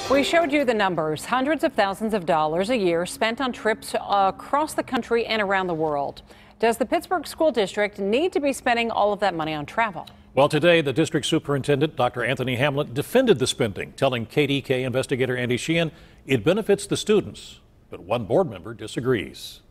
We showed you the numbers, hundreds of thousands of dollars a year spent on trips across the country and around the world. Does the Pittsburgh School District need to be spending all of that money on travel? Well, today, the district superintendent, Dr. Anthony Hamlet, defended the spending, telling KDKA Investigator Andy Sheehan it benefits the students. But one board member disagrees.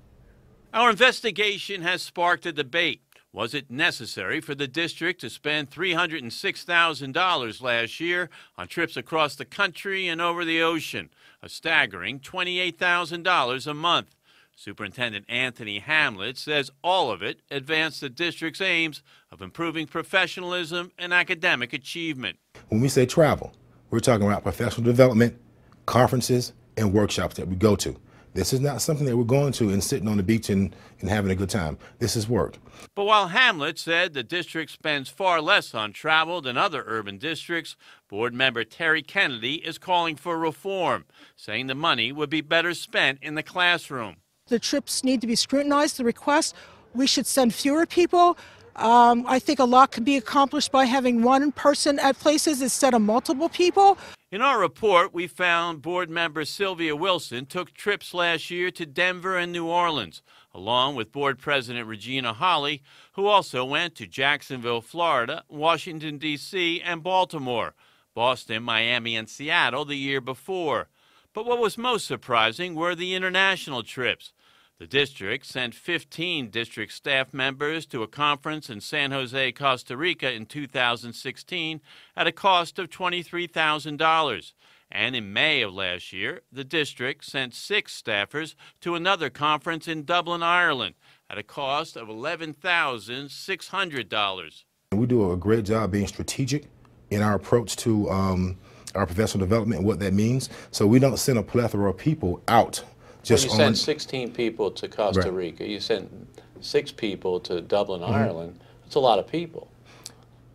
Our investigation has sparked a debate. Was it necessary for the district to spend $306,000 last year on trips across the country and over the ocean, a staggering $28,000 a month? Superintendent Anthony Hamlet says all of it advanced the district's aims of improving professionalism and academic achievement. When we say travel, we're talking about professional development, conferences, and workshops that we go to. This is not something that we're going to and sitting on the beach and having a good time. This is work. But while Hamlet said the district spends far less on travel than other urban districts, board member Terry Kennedy is calling for reform, saying the money would be better spent in the classroom. The trips need to be scrutinized, the requests. We should send fewer people. I think a lot can be accomplished by having one person at places instead of multiple people. In our report, we found board member Sylvia Wilson took trips last year to Denver and New Orleans, along with board president Regina Holley, who also went to Jacksonville, Florida, Washington, D.C., and Baltimore, Boston, Miami, and Seattle the year before. But what was most surprising were the international trips. The district sent 15 district staff members to a conference in San Jose, Costa Rica in 2016 at a cost of $23,000. And in May of last year, the district sent 6 staffers to another conference in Dublin, Ireland at a cost of $11,600. We do a great job being strategic in our approach to our professional development and what that means. So we don't send a plethora of people out. Well, you sent 16 people to Costa Rica. You sent 6 people to Dublin, Ireland. That's a lot of people.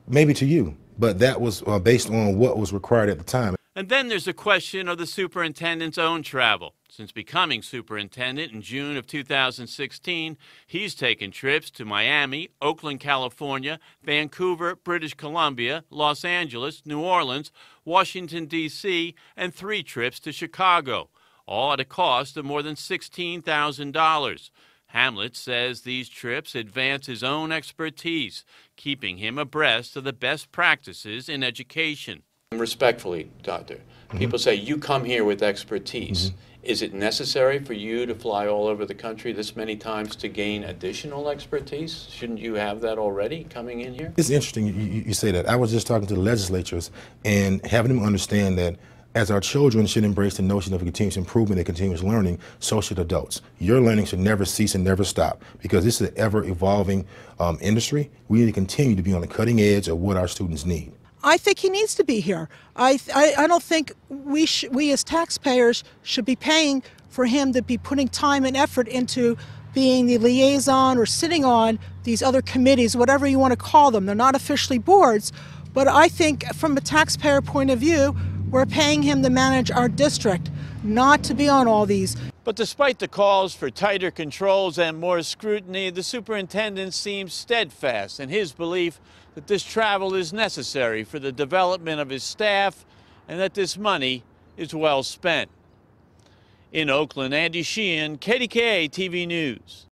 Maybe to you, but that was based on what was required at the time. And then there's the question of the superintendent's own travel. Since becoming superintendent in June of 2016, he's taken trips to Miami, Oakland, California, Vancouver, British Columbia, Los Angeles, New Orleans, Washington, D.C., and 3 trips to Chicago, all at a cost of more than $16,000. Hamlet says these trips advance his own expertise, keeping him abreast of the best practices in education. Respectfully, Doctor, people say you come here with expertise. Is it necessary for you to fly all over the country this many times to gain additional expertise? Shouldn't you have that already coming in here? It's interesting you say that. I was just talking to the legislatures and having them understand that as our children should embrace the notion of continuous improvement and continuous learning, so should adults. Your learning should never cease and never stop because this is an ever-evolving industry. We need to continue to be on the cutting edge of what our students need. I think he needs to be here. I don't think we as taxpayers should be paying for him to be putting time and effort into being the liaison or sitting on these other committees, whatever you want to call them. They're not officially boards, but I think from a taxpayer point of view, we're paying him to manage our district, not to be on all these. But despite the calls for tighter controls and more scrutiny, the superintendent seems steadfast in his belief that this travel is necessary for the development of his staff and that this money is well spent. In Oakland, Andy Sheehan, KDKA-TV News.